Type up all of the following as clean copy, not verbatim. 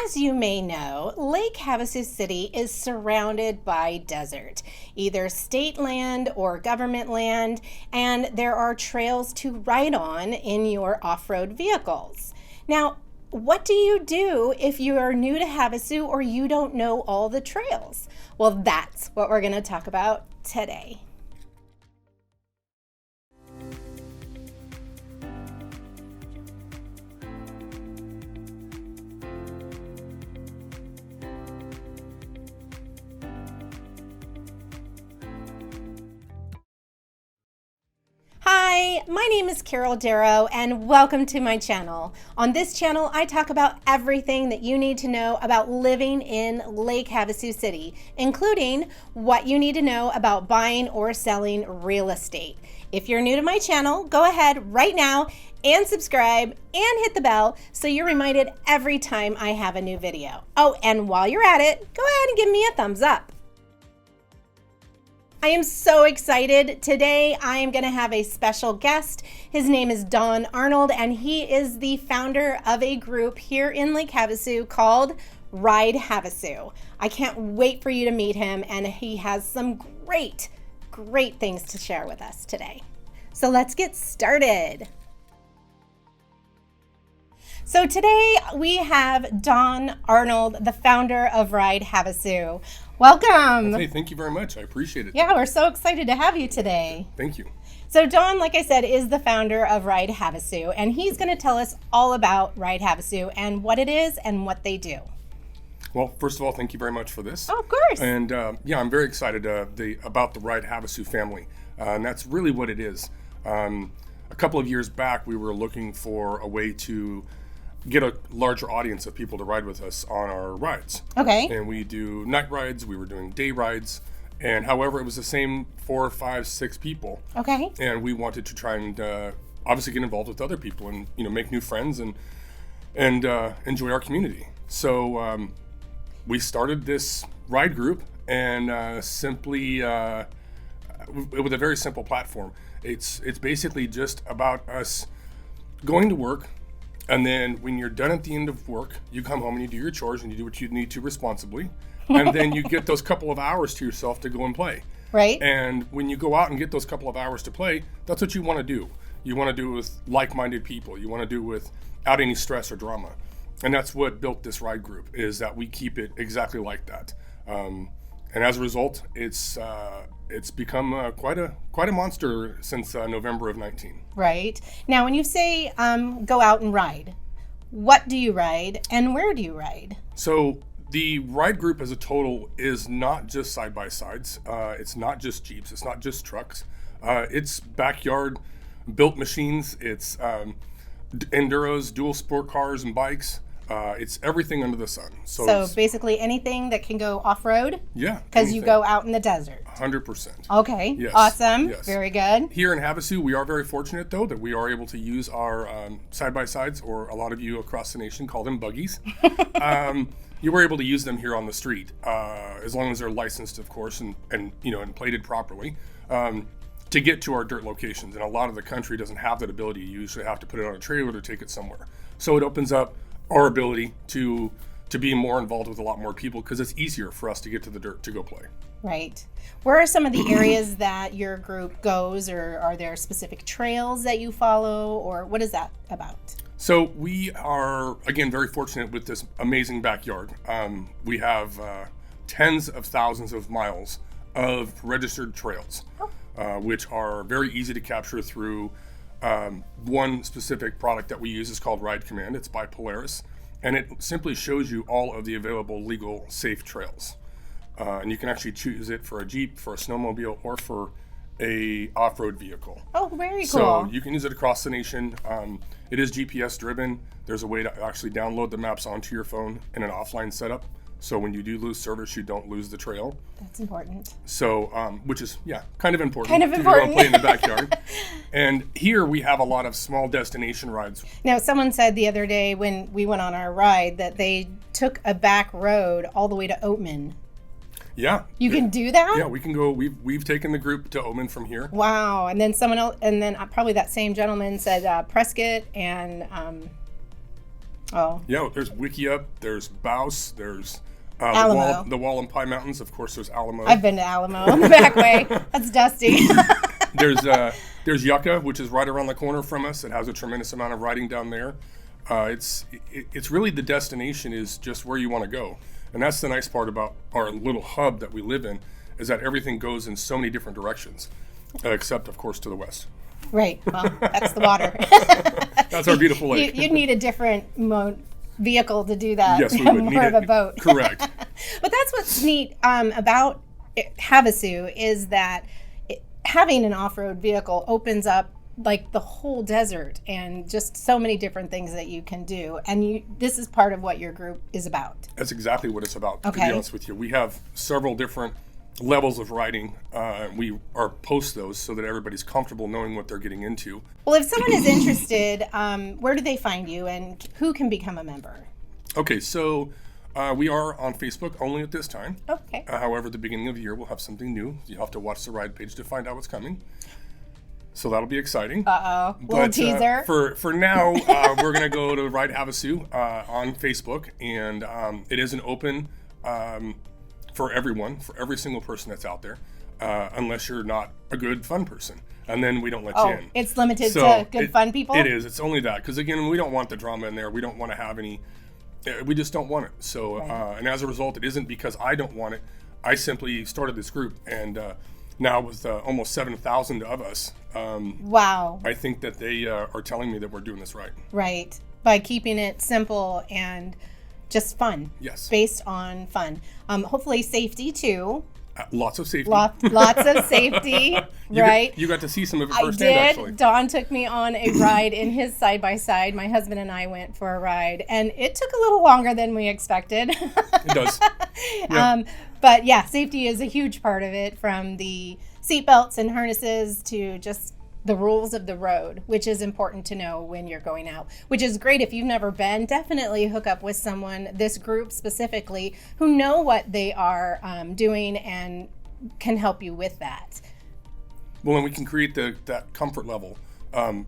As you may know, Lake Havasu City is surrounded by desert, either state land or government land, and there are trails to ride on in your off-road vehicles. Now, what do you do if you are new to Havasu or you don't know all the trails? Well, that's what we're going to talk about today. Hi, my name is Carol Darrow and welcome to my channel. On this channel, I talk about everything that you need to know about living in Lake Havasu City, including what you need to know about buying or selling real estate. If you're new to my channel, go ahead right now and subscribe and hit the bell so you're reminded every time I have a new video. Oh, and while you're at it, go ahead and give me a thumbs up. I am so excited. Today I am going to have a special guest. His name is Arnold, and he is the founder of a group here in Lake Havasu called Ride Havasu. I can't wait for you to meet him, and he has some great things to share with us today. So let's get started. So today we have Arnold, the founder of Ride Havasu. Welcome. Hey, thank you very much. I appreciate it. Yeah, we're so excited to have you today. Thank you. So Don, like I said, is the founder of Ride Havasu, and he's going to tell us all about Ride Havasu and what it is and what they do. Well, first of all, thank you very much for this. Oh, of course. And yeah, I'm very excited about the Ride Havasu family, and that's really what it is. A couple of years back, we were looking for a way to get a larger audience of people to ride with us on our rides. Okay. And we do night rides, we were doing day rides, and however, it was the same 4, 5, 6 people. Okay. And we wanted to try and obviously get involved with other people and make new friends and enjoy our community. So we started this ride group and simply with a very simple platform. It's basically just about us going to work. And then when you're done at the end of work, you come home and you do your chores and you do what you need to responsibly. And then you get those couple of hours to yourself to go and play. Right. And when you go out and get those couple of hours to play, that's what you want to do. You want to do it with like-minded people. You want to do it without any stress or drama. And that's what built this ride group, is that we keep it exactly like that. And as a result, it's become quite a monster since November of 19. Right. Now, when you say go out and ride, what do you ride and where do you ride? So the ride group as a total is not just side-by-sides. It's not just Jeeps. It's not just trucks. It's backyard built machines. It's enduros, dual sport cars and bikes. It's everything under the sun. So basically anything that can go off-road? Yeah. Because you go out in the desert. 100%. Okay. Yes. Awesome. Yes. Very good. Here in Havasu, we are very fortunate, though, that we are able to use our side-by-sides, or a lot of you across the nation call them buggies. You were able to use them here on the street, as long as they're licensed, of course, and plated properly, to get to our dirt locations. And a lot of the country doesn't have that ability. You usually have to put it on a trailer to take it somewhere. So it opens up our ability to be more involved with a lot more people, because it's easier for us to get to the dirt to go play. Right. Where are some of the areas that your group goes, or are there specific trails that you follow, or what is that about? So we are, again, very fortunate with this amazing backyard. We have tens of thousands of miles of registered trails, which are very easy to capture through one specific product that we use. Is called Ride Command. It's by Polaris, and it simply shows you all of the available legal safe trails. And you can actually choose it for a Jeep, for a snowmobile, or for a off-road vehicle. Oh, very cool. So you can use it across the nation. It is GPS driven. There's a way to actually download the maps onto your phone in an offline setup. So when you do lose service, you don't lose the trail. That's important. So, which is, kind of important. Kind of important. To go play in the backyard. And here we have a lot of small destination rides. Now, someone said the other day when we went on our ride that they took a back road all the way to Oatman. Yeah. You can do that? Yeah, we can go. We've taken the group to Oatman from here. Wow. And then someone else, and then probably that same gentleman said Prescott and Oh. Yeah, there's Wickiup, there's Bouse, there's Alamo. the Wallenpie Mountains. Of course, there's Alamo. I've been to Alamo on the back way. That's dusty. There's Yucca, which is right around the corner from us. It has a tremendous amount of riding down there. It's really the destination is just where you want to go. And that's the nice part about our little hub that we live in, is that everything goes in so many different directions, except, of course, to the west. Right. Well, that's the water. That's our beautiful lake. You'd need a different vehicle to do that. Yes, we would. More of a boat. Correct. But that's what's neat about Havasu is that having an off-road vehicle opens up like the whole desert and just so many different things that you can do. And this is part of what your group is about. That's exactly what it's about, Okay. to be honest with you. We have several different levels of riding. We post those so that everybody's comfortable knowing what they're getting into. Well, if someone is interested, where do they find you and who can become a member? Okay, so we are on Facebook only at this time. Okay. However, at the beginning of the year, we'll have something new. You'll have to watch the ride page to find out what's coming. So that'll be exciting. Uh-oh. Little teaser. For now, we're going to go to Ride Havasu on Facebook. And it is an open for everyone, for every single person that's out there, unless you're not a good, fun person. And then we don't let you in. It's limited to good, fun people? It is. It's only that. Because, again, we don't want the drama in there. We don't want to have any... We just don't want it. So, and as a result, it isn't because I don't want it. I simply started this group. And now with almost 7,000 of us, wow. I think that they are telling me that we're doing this right. Right. By keeping it simple and just fun. Yes. Based on fun. Hopefully safety too. Lots of safety. Lots of safety, right? You got to see some of it I firsthand, did. actually. Don took me on a ride in his side-by-side. My husband and I went for a ride, and it took a little longer than we expected. It does. Yeah. But yeah, safety is a huge part of it, from the seatbelts and harnesses to just the rules of the road, which is important to know when you're going out, which is great. If you've never been, definitely hook up with someone, this group specifically, who know what they are doing and can help you with that. Well, and we can create that comfort level. Along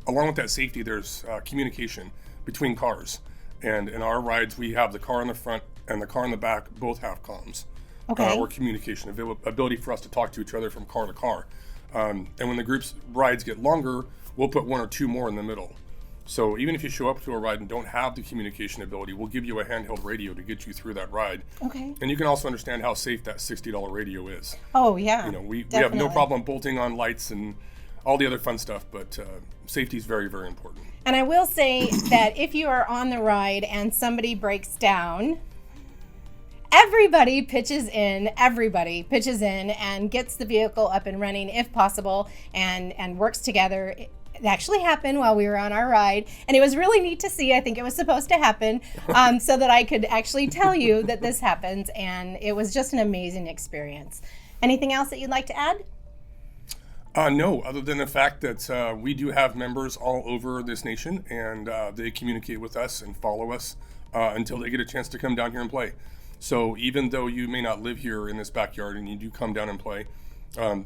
with that safety, there's communication between cars. And in our rides, we have the car in the front and the car in the back both have comms. Okay. Or communication, ability for us to talk to each other from car to car. And when the group's rides get longer, we'll put one or two more in the middle. So even if you show up to a ride and don't have the communication ability, we'll give you a handheld radio to get you through that ride. Okay. And you can also understand how safe that $60 radio is. Oh, yeah. We have no problem bolting on lights and all the other fun stuff, but safety is very, very important. And I will say that if you are on the ride and somebody breaks down, everybody pitches in and gets the vehicle up and running if possible, and works together. It actually happened while we were on our ride, and it was really neat to see. I think it was supposed to happen so that I could actually tell you that this happens, and it was just an amazing experience. Anything else that you'd like to add? No, other than the fact that we do have members all over this nation, and they communicate with us and follow us until they get a chance to come down here and play. So even though you may not live here in this backyard and you do come down and play,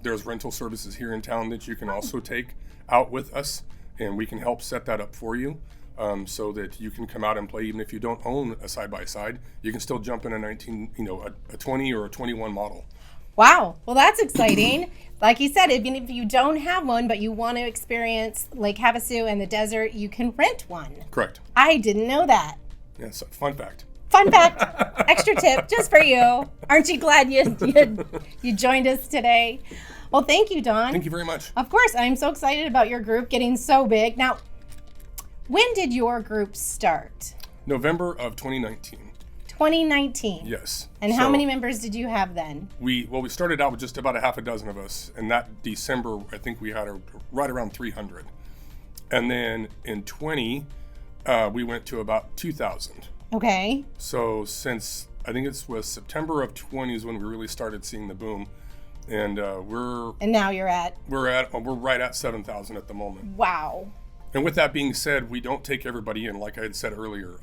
there's rental services here in town that you can also take out with us, and we can help set that up for you so that you can come out and play. Even if you don't own a side-by-side, you can still jump in a 20 or a 21 model. Wow. Well, that's exciting. Like you said, even if you don't have one, but you want to experience Lake Havasu and the desert, you can rent one. Correct. I didn't know that. Yeah, so fun fact. Fun fact, extra tip just for you. Aren't you glad you joined us today? Well, thank you, Don. Thank you very much. Of course, I'm so excited about your group getting so big. Now, when did your group start? November of 2019. 2019. Yes. And how many members did you have then? We started out with just about a half a dozen of us, and that December, I think we had right around 300. And then in 20, we went to about 2,000. Okay. So since I think it was September of 20 is when we really started seeing the boom, and And now we're right at 7,000 at the moment. Wow. And with that being said, we don't take everybody in, like I had said earlier.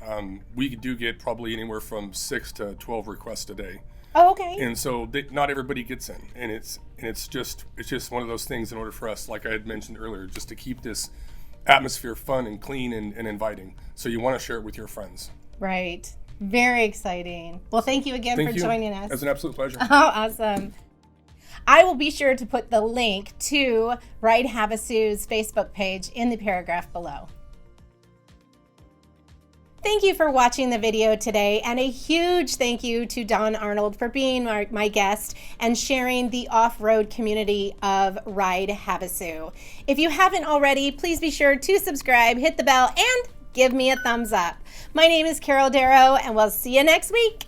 We do get probably anywhere from 6 to 12 requests a day. Oh, okay. And so not everybody gets in, and it's just one of those things. In order for us, like I had mentioned earlier, just to keep this atmosphere fun and clean and inviting. So you want to share it with your friends. Right. Very exciting. Well, thank you again for joining us. It's an absolute pleasure. Oh, awesome. I will be sure to put the link to Ride Havasu's Facebook page in the paragraph below. Thank you for watching the video today, and a huge thank you to Don Arnold for being my guest and sharing the off-road community of Ride Havasu. If you haven't already, please be sure to subscribe, hit the bell, and give me a thumbs up. My name is Carol Darrow, and we'll see you next week.